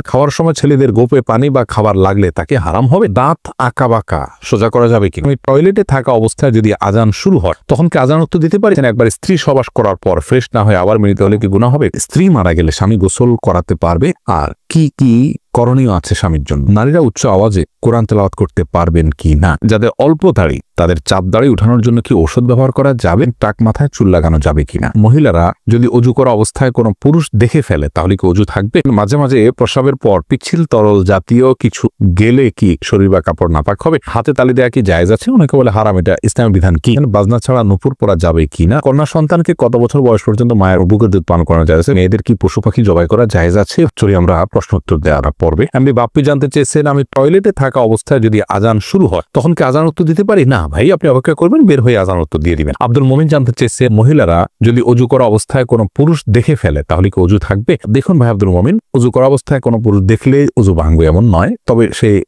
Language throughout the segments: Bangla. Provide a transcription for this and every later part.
খাওয়ার সময় ছেলেদের গোপে পানি বা খাবার লাগলে তাকে হারাম হবে? দাঁত আঁকা বাঁকা সোজা করা যাবে কি? টয়লেটে থাকা অবস্থায় যদি আজান শুরু হয় তখন কি আজান উত্তর দিতে পারি? একবার স্ত্রী সবাস করার পর ফ্রেশ না হয়ে আবার মিলিত হলে কি গুনাহ হবে? স্ত্রী মারা গেলে স্বামী গোসল করাতে পারবে? আর কি কি করণীয় আছে স্বামীর জন্য? নারীরা উচ্চ আওয়াজে কোরআন তেলাওয়াত করতে পারবেন কি না? যাদের অল্প দাড়ি তাদের চাপ দাড়ি উঠানোর জন্য কি ঔষধ ব্যবহার করা যাবে? টাক মাথায় চুল লাগানো যাবে কিনা? মহিলারা যদি অজু করা অবস্থায় কোনো পুরুষ দেখে ফেলে তাহলে কি অজু থাকবে? মাঝে মাঝে প্রস্রাবের পর পিচ্ছিল তরল জাতীয় কিছু গেলে কি শরীর বা কাপড় নাপাক হবে? হাতে তালি দেওয়া কি জায়েজ আছে? অনেকে বলে হারাম। এটা ইসলামের বিধান কি? বাজনা ছাড়া নুপুর পরা যাবে কিনা? কন্যা সন্তানকে কত বছর বয়স পর্যন্ত মায়ের বুকের দুধ পান করানো জায়েজ আছে? মেয়েদের কি পশু পাখি জবাই করা জায়েজ আছে? চলি আমরা প্রশ্ন উত্তর দেওয়ার পর্বে। আমি বাপ্পি জানতে চেয়েছেন, আমি টয়লেটে থাকা অবস্থায় যদি আজান শুরু হয় তখন কি আজান উত্তর দিতে পারি? না ভাই, আপনি অপেক্ষা করবেন, বের হয়ে আজান উত্তর দিয়ে দিবেন। আব্দুল মোমিন জানতে চেয়েছে, মহিলারা যদি অজু করা অবস্থায় কোনো পুরুষ দেখে ফেলে তাহলে কি অজু থাকবে? দেখুন ভাই আব্দুল মোমিন, অজু করা অবস্থায় কোনো পুরুষ দেখলে অজু ভাঙবে এমন নয়, তবে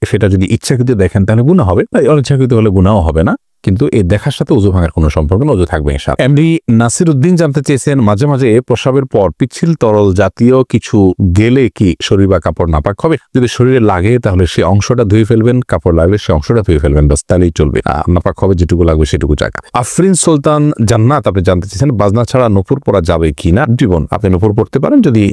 সেটা যদি ইচ্ছাকৃত দেখেন তাহলে গুনাহ হবে, অনিচ্ছাকৃত হলে গুনাহ হবে না। কিন্তু এই দেখার সাথে উজু ভাঙার কোনো সম্পর্ক না, উজু থাকবে ইনশাআল্লাহ। এমডি নাসির উদ্দিন জানতে চেয়েছেন, মাঝে মাঝে প্রস্রাবের পর পিচ্ছিল তরল জাতীয় কিছু গেলে কি শরীর বা কাপড় নাপাক হবে? যদি শরীরে লাগে তাহলে সে অংশটা ধুয়ে ফেলবেন, কাপড় লাগলে সে অংশটা ধুয়ে ফেলবেন, বাস তাহলেই চলবে। নাপাক হবে যেটুকু লাগবে সেটুকু জায়গা। আফরিন সুলতান জান্নাত আপনি জানতে চেয়েছেন, বাজনা ছাড়া নুপুর পরা যাবে কিনা? জীবন আপনি নুপুর পড়তে পারেন যদি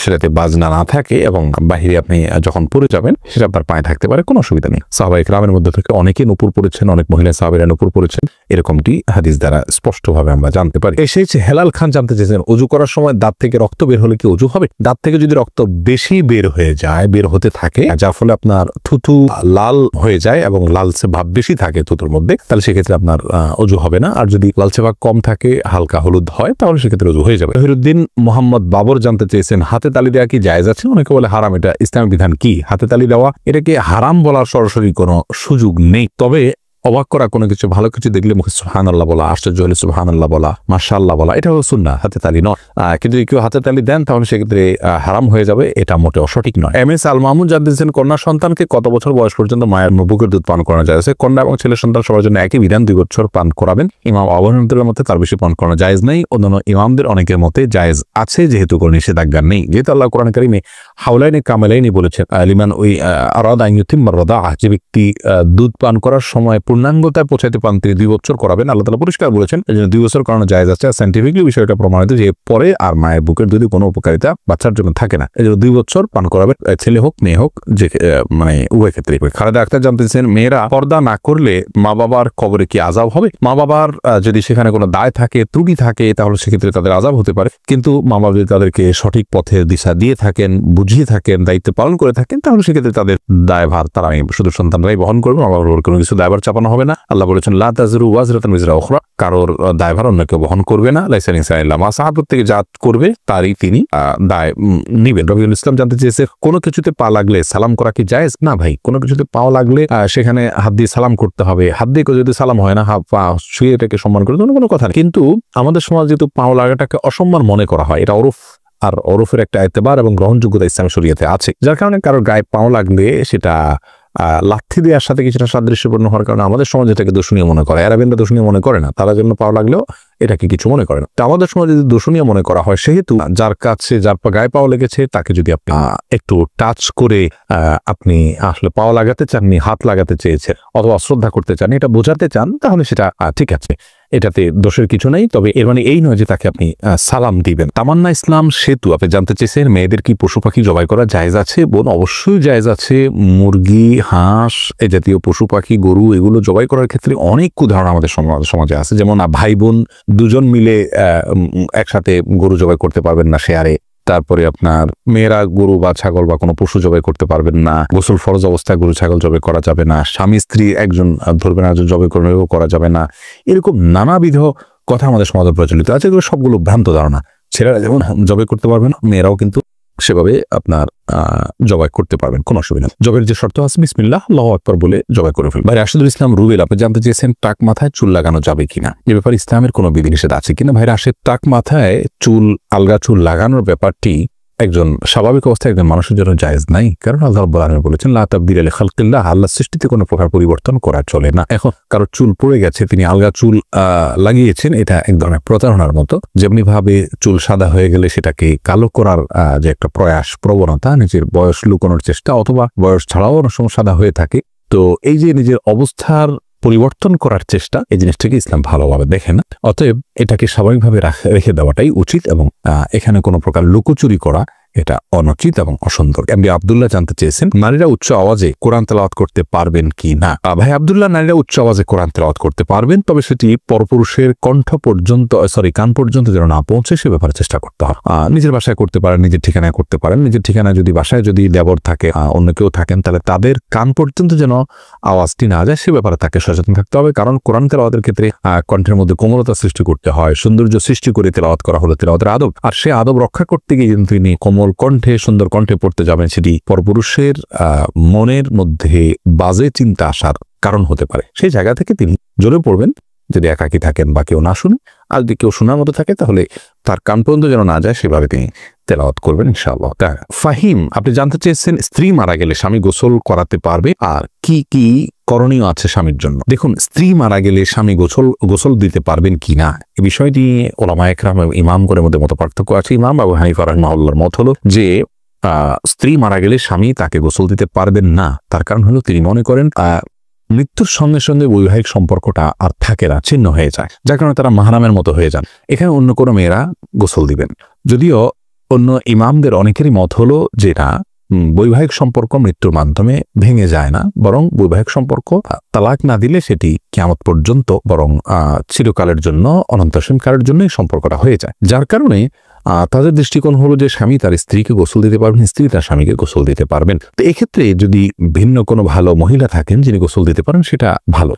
সেটাতে বাজনা না থাকে এবং বাহিরে আপনি যখন পরে যাবেন সেটা আপনার পায়ে থাকতে পারে, কোনো অসুবিধা নেই। সাহাবায়ে কেরামের মধ্যে থেকে অনেকে নুপুর পড়েছেন, অনেক মহিলা সাহাবীরা নুপুর পড়েছেন, এরকমটি হাদিস দ্বারা স্পষ্টভাবে আমরা জানতে পারি। এসেছে হেলাল খান জানতে চেয়েছেন, অজু করার সময় দাঁত থেকে রক্ত বের হলে কি অজু হবে? দাঁত থেকে যদি রক্ত বেশি বের হয়ে যায়, বের হতে থাকে, যার ফলে আপনার থুথু লাল হয়ে যায় এবং লালচে ভাব বেশি থাকে থুতুর মধ্যে, তাহলে সেক্ষেত্রে আপনার অজু হবে না। আর যদি লালচে ভাব কম থাকে, হালকা হলুদ হয়, তাহলে সেক্ষেত্রে অজু হয়ে যাবে। জহিরুদ্দিন মোহাম্মদ বাবর জানতে চেয়েছেন, হাতে তালি দেওয়া কি জায়েজ আছে? অনেকে বলে হারাম। এটা ইসলামের বিধান কি? হাতে তালি দেওয়া এটাকে হারাম বলার সরাসরি কোনো সুযোগ নেই, তবে অবাক করা কোনো কিছু, ভালো কিছু দেখলে মুখে সুবহানাল্লাহ বলা, আশ্চর্য হলে সুবহানাল্লাহ বলা, মাশাআল্লাহ বলা, এটা হলো সুন্নাহ, হাতে তালি নয়। কিন্তু যদি কেউ হাতে তালি দেন তাহলে সেক্ষেত্রে হারাম হয়ে যাবে, এটা মোটেও সঠিক নয়। এম এস আল মাহমুদ জানতেছেন, কন্যা সন্তানকে কত বছর বয়স পর্যন্ত মায়ের বুকের দুধ পান করানো যায়? কন্যা এবং ছেলে সন্তান সবার জন্য একই বিধান, 2 বছর পান করাবেন। ইমাম আবু হানিফার মতে তার বেশি পান করানো জায়েজ নেই, অন্যান্য ইমামদের অনেকের মতে জায়েজ আছে, যেহেতু কোনো নিষেধাজ্ঞা নেই। যেহেতু আল্লাহ কোরআন কারিমে হাওলাইনে কামেলাইনি বলেছেন, লিমান ওই আরাদা আন ইউতিম্মার রাদাআহ, যে ব্যক্তি দুধ পান করার সময় পূর্ণাঙ্গতায় পৌঁছাতে পান তিনি 2 বছর করাবেন। আল্লাহ তাআলা পরিষ্কার বলেছেন এই জন্য 2 বছর করানো জায়েজ আছে। সায়েন্টিফিকলি বিষয়টা প্রমাণিত যে পরে আর মায়ের বুকের দুধে কোনো উপকারিতা বাচ্চার জন্য থাকে না, এই জন্য 2 বছর পান করাবেন, ছেলে হোক মেয়ে হোক, যে মানে উভয় ক্ষেত্রে। খালেদা আক্তার জানতেছেন, মেয়েরা পর্দা না করলে মা বাবার কবরে কি আযাব হবে? মা বাবার যদি সেখানে কোনো দায় থাকে, ত্রুটি থাকে, তাহলে সেক্ষেত্রে তাদের আযাব হতে পারে, কিন্তু মা বাবা যদি তাদেরকে সঠিক পথের দিশা দিয়ে থাকেন, বুঝিয়ে থাকেন, দায়িত্ব পালন করে থাকেন, তাহলে সেক্ষেত্রে তাদের দায়ভার তারা শুধু সন্তানরাই বহন করবে, মা বাবার কোনো কিছু দায়ভার চাপানো হবে না। আল্লাহ বলেছেন, লা তাযরু ওয়াজরাতুন উযরা উখরা, কারোর দায়ভার অন্য কেউ বহন করবে না। লাইসা লিনসানি ইল্লা মা সাআ, প্রত্যেকে যা করবে তারই তিনি দায় নিবেন। রবিউল ইসলাম জানতে চেয়েছে, কোনো কিছুতে পা লাগলে সালাম করা কি জায়েজ? না ভাই, কোনো কিছুতে পাও লাগলে সেখানে হাত দিয়ে সালাম করতে হবে। হাত দিয়ে যদি সালাম হয় না, পা শুয়ে এটাকে সম্মান করে কোনো কথা নেই। কিন্তু আমাদের সমাজ যেহেতু পাও লাগাটাকে অসম্মান মনে করা হয়, এটা ওরফ, আর ওরফের একটা এতেবার এবং গ্রহণযোগ্যতা ইসলামী শরীয়তে আছে, যার কারণে কারোর গায়ে পাও লাগলে সেটা লাথি দেওয়ার সাথে কিছুটা সাদৃশ্যপূর্ণ হওয়ার কারণে আমাদের সমাজ এটাকে দূষণীয় মনে করে। আরবেনরা দূষণীয় মনে করে না, তারা জন্য পাওয়া লাগলেও এটাকে কিছু মনে করে না। তো আমাদের সমাজে যদি দূষণীয় মনে করা হয়, সেহেতু যার কাছে যার গায়ে পাওয়া লেগেছে তাকে যদি আপনি একটু টাচ করে আপনি আসলে পাওয়া লাগাতে চান, হাত লাগাতে চেয়েছেন অথবা অশ্রদ্ধা করতে চান, এটা বোঝাতে চান, তাহলে সেটা ঠিক আছে, এটাতে দোষের কিছু নেই। তবে এর মানে এই নয় যে তাকে আপনি সালাম দিবেন। তামান্না ইসলাম সেতু আপনি জানতে চেয়েছেন, মেয়েদের কি পশু পাখি জবাই করা জায়েজ আছে? বোন, অবশ্যই জায়েজ আছে। মুরগি, হাঁস, এই জাতীয় পশু পাখি, গরু, এগুলো জবাই করার ক্ষেত্রে অনেক উদাহরণ আমাদের সমাজে আছে। যেমন ভাই বোন 2 জন মিলে একসাথে গরু জবাই করতে পারবেন না শেয়ারে। তারপরে আপনার মেয়েরা গরু বা ছাগল বা কোনো পশু জবাই করতে পারবেন না। গোসল ফরজ অবস্থায় গরু ছাগল জবাই করা যাবে না। স্বামী স্ত্রী একজন ধরবেন, একজন জবাই করবেন, করা যাবে না। এরকম নানাবিধ কথা আমাদের সমাজে প্রচলিত আছে, এগুলো সবগুলো ভ্রান্ত ধারণা। ছেলেরা যেমন জবাই করতে পারবেন, মেয়েরাও কিন্তু সেভাবে আপনার জবাই করতে পারবেন, কোনো অসুবিধা। জবের যে শর্ত আছে, বিসমিল্লাহ আল্লাহু আকবার বলে জবাই করে ফেলবেন। ভাই রাশেদুল ইসলাম রুবেল আপনি জানতে চেয়েছেন, টাক মাথায় চুল লাগানো যাবে কিনা, এ ব্যাপারে ইসলামের কোনো বিধিনিষেধ আছে কিনা? ভাই রাশেদ, টাক মাথায় চুল, আলগা চুল লাগানোর ব্যাপারটি একজন স্বাভাবিক অবস্থায় একজন মানুষের জন্য জায়েজ নাই, কারণ আল্লাহ রাব্বুল আলামিন বলেছেন লা তাবদীলা লিখালকিল্লাহ, আল্লাহর সৃষ্টিতে কোনো প্রকার পরিবর্তন করা চলে না। এখন কারো চুল পড়ে গেছে, তিনি আলগা চুল লাগিয়েছেন, এটা এক ধরনের প্রতারণার মতো। যেমনি ভাবে চুল সাদা হয়ে গেলে সেটাকে কালো করার যে একটা প্রয়াস, প্রবণতা, নিজের বয়স লুকানোর চেষ্টা, অথবা বয়স ছাড়াও অনেক সময় সাদা হয়ে থাকে। তো এই যে নিজের অবস্থার পরিবর্তন করার চেষ্টা, এই জিনিসটাকে ইসলাম ভালোভাবে দেখে না। অতএব এটাকে স্বাভাবিকভাবে রেখে দেওয়াটাই উচিত, এবং এখানে কোনো প্রকার লুকোচুরি করা এটা অনুচিত এবং অসুন্দর। এমডি আব্দুল্লাহ জানতে চেয়েছেন, নারীরা উচ্চ আওয়াজে কোরআন তেলাওয়াত করতে পারবেন কি না? ভাই আব্দুল্লাহ, নারীরা উচ্চ আওয়াজে কোরআন তেলাওয়াত করতে পারবেন, তবে সেটি পরপুরুষের কণ্ঠ পর্যন্ত, কান পর্যন্ত যেন না পৌঁছে সে ব্যাপারে চেষ্টা করতে হবে। নিজের বাসায় করতে পারেন, নিজের ঠিকানায় করতে পারেন। নিজের ঠিকানায় যদি বাসায় যদি দেবর থাকে, অন্য কেউ থাকেন, তাহলে তাদের কান পর্যন্ত যেন আওয়াজটি না যায় সে ব্যাপারে তাকে সচেতন থাকতে হবে। কারণ কোরআন তেলাওয়াতের ক্ষেত্রে কণ্ঠের মধ্যে কোমলতা সৃষ্টি করতে হয়, সৌন্দর্য সৃষ্টি করে তেলাওয়াত করা হলো তেলাওয়াতের আদব। আর সে আদব রক্ষা করতে গিয়ে কিন্তু তিনি কোমল কণ্ঠে, সুন্দর কণ্ঠে পড়তে যাবেন, সেটি পরপুরুষের মনের মধ্যে বাজে চিন্তা আসার কারণ হতে পারে। সেই জায়গা থেকে তিনি জোরে পড়বেন, যদি একাকী থাকেন বা কেউ না শুনে। আর যদি কেউ শোনার মতো থাকে তাহলে তার কান পর্যন্ত যেন না যায় সেভাবে তিনি তেলাওয়াত করবেন ইনশাআল্লাহ। ফাহিম, আপনি জানতে চেয়েছেন স্ত্রী মারা গেলে স্বামী গোসল করাতে পারবে আর কি কি করণীয় আছে স্বামীর জন্য? দেখুন, স্ত্রী মারা গেলে স্বামী গোসল দিতে পারবেন কি না, এই বিষয়টি ওলামায়ে কেরাম এবং ইমামগণের মধ্যে মত পার্থক্য আছে। ইমাম আবু হানিফা রাহিমাহুল্লাহর মত হলো যে স্ত্রী মারা গেলে স্বামী তাকে গোসল দিতে পারবেন না। তার কারণ হলো তিনি মনে করেন মৃত্যুর সঙ্গে সঙ্গে বৈবাহিক সম্পর্কটা আর থাকে না, ছিন্ন হয়ে যায়, যার কারণে তারা মাহরামের মতো হয়ে যান। এখানে অন্য কোনো মেয়েরা গোসল দিবেন। যদিও অন্য ইমামদের অনেকেরই মত হলো যেটা বৈবাহিক সম্পর্ক মৃত্যুর মাধ্যমে ভেঙে যায় না, বরং বৈবাহিক সম্পর্ক তালাক না দিলে সেটি কিয়ামত পর্যন্ত বরং চিরকালের জন্য, অনন্তসীমকালের জন্য সম্পর্কটা হয়ে যায়। যার কারণে তাদের দৃষ্টিকোণ হলো যে স্বামী তার স্ত্রীকে গোসল দিতে পারবেন, স্ত্রী তার স্বামীকে গোসল দিতে পারবেন। তো এক্ষেত্রে যদি ভিন্ন কোনো ভালো মহিলা থাকেন যিনি গোসল দিতে পারেন সেটা ভালো,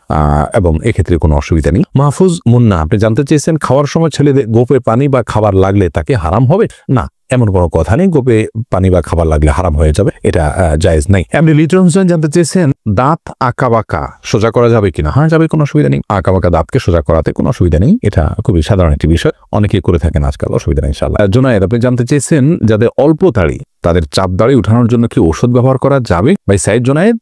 এবং এক্ষেত্রে কোনো অসুবিধা নেই। মাহফুজ মুন্না, আপনি জানতে চেয়েছেন খাওয়ার সময় ছেলেদের গোপে পানি বা খাবার লাগলে তাকে হারাম হবে? না, এমন কোনো কথা নেই গোপে পানি বা খাবার লাগলে হারাম হয়ে যাবে, এটা জায়েজ নাই। এমনি লিটন হোসেন জানতে চেয়েছেন দাঁত আঁকাবাঁকা সোজা করা যাবে কিনা? হ্যাঁ, যাবে, কোনো অসুবিধা নেই। আঁকাবাঁকা দাঁতকে সোজা করাতে কোনো অসুবিধা নেই, এটা খুবই সাধারণ একটি বিষয়, অনেকে করে থাকেন আজকাল, অসুবিধা নেই ইনশাআল্লাহ। জোনায়েদ, আপনি জানতে চেয়েছেন যাদের অল্প দাড়ি তাদের চাপ দাড়ি উঠানোর জন্য কি ঔষধ ব্যবহার করা যাবে? ভাই সাইদ জোনায়েদ,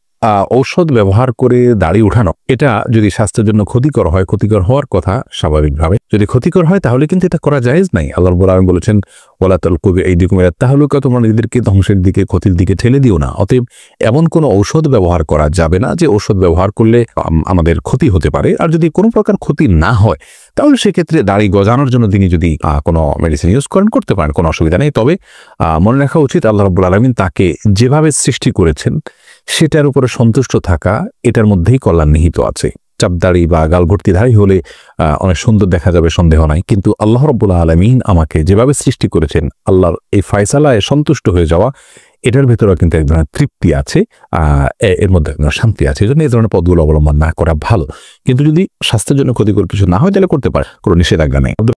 ঔষধ ব্যবহার করে দাড়ি উঠানো এটা যদি স্বাস্থ্যের জন্য ক্ষতিকর হয়, ক্ষতিকর হওয়ার কথা স্বাভাবিকভাবে, যদি ক্ষতিকর হয় তাহলে কিন্তু এটা করা জায়েজ নাই। আল্লাহ রাব্বুল আলামিন বলেছেন ওয়ালা তালকু বিআইদিকুম ইলা তাহলুকা, তোমরা নিজেদেরকে ধ্বংসের দিকে, ক্ষতির দিকে ঠেলে দিও না। অতএব এমন কোনো ঔষধ ব্যবহার করা যাবে না যে ঔষধ ব্যবহার করলে আমাদের ক্ষতি হতে পারে। আর যদি কোনো প্রকার ক্ষতি না হয় তাহলে সেক্ষেত্রে দাড়ি গজানোর জন্য তিনি যদি কোনো মেডিসিন ইউজ করেন, করতে পারেন, কোনো অসুবিধা নেই। তবে মনে রাখা উচিত আল্লাহ রাব্বুল আলামিন তাকে যেভাবে সৃষ্টি করেছেন সেটার উপরে সন্তুষ্ট থাকা, এটার মধ্যেই কল্যাণ নিহিত আছে। চাপদাড়ি বা গালভর্তি দাড়ি হলে অনেক সুন্দর দেখা যাবে, সন্দেহ নাই, কিন্তু আল্লাহ রাব্বুল আলামিন আমাকে যেভাবে সৃষ্টি করেছেন, আল্লাহর এই ফয়সালায় সন্তুষ্ট হয়ে যাওয়া, এটার ভেতরে কিন্তু এক ধরনের তৃপ্তি আছে, এর মধ্যে এক ধরনের শান্তি আছে। এই জন্য এই ধরনের পথগুলো অবলম্বন না করা ভালো। কিন্তু যদি স্বাস্থ্যের জন্য ক্ষতিকর কিছু না হয় তাহলে করতে পারে, কোনো নিষেধাজ্ঞা নেই।